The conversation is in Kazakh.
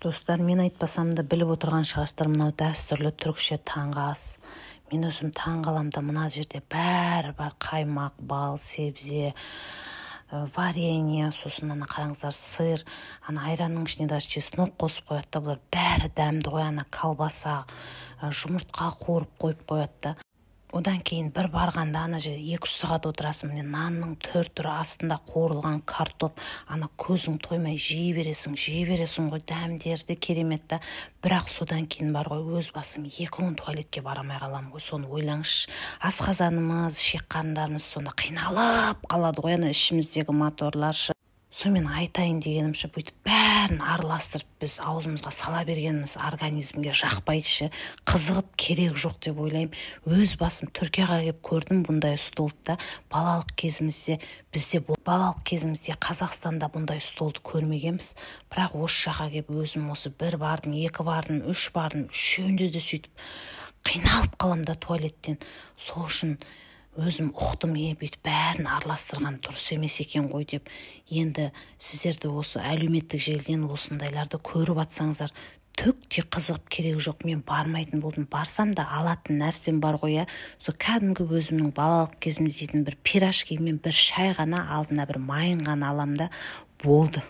Достар, мен айтпасам да біліп отырған шығарсыздар, мынау дәстүрлі түрікше таңғы ас. Мен өзім таңғаламда мына жерде бәрі бар: қаймақ, бал, себзе, варенье, сосын ана қараңыздар, сыр, ана айранның ішіне даже чеснок қосып қояды да. Бұлар бәрі дәмді ғой, ана колбаса, жұмыртқа қуырып қойып қояды да. Одан кейін бір барғанда ана жерде 2-3 сағат отырасың, міне нанның түр-түрі астында қуырылған картоп, ана көзің тоймай жей бересің ғой, дәмдері керемет та. Бірақ содан кейін бар ғой, өз басым 2 күн туалетке барамай қаламын ғой. Соны ойлаңызшы, асқазанымыз, ішек қарындарымыз сонда қиналып қалады ғой, ана ішіміздегі моторларшы. Сонымен айтайын дегенімші, бүйтіп бәрін араластырып біз аузымызға сала бергеніміз организмге жақпайдышы, қызығып керек жоқ деп ойлаймын. Өз басым Түркияға келіп көрдім бұндай столды да. Балалық кезімізде Қазақстанда бұндай столды көрмегенбіз. Бірақ осы жаққа келіп өзім осы 1 бардым, 2 бардым, 3 бардым, үшеуінде де сөйтіп қиналып қалам да туалеттен. Сол үшін өзім ұқтым, бүйтіп бәрін араластырған дұрыс емес екен ғой деп. Енді сіздерді осы әлеуметтік желіден осындайларды көріп атсаңыздар, түк те қызығып керек жоқ. Мен бармайтын болдым. Барсам да алатын нәрсем бар ғой, сол кәдімгі өзімнің балалық кезімде жейтін бір пирожки мен бір шай ғана, алдына бір майын ғана алам да болды.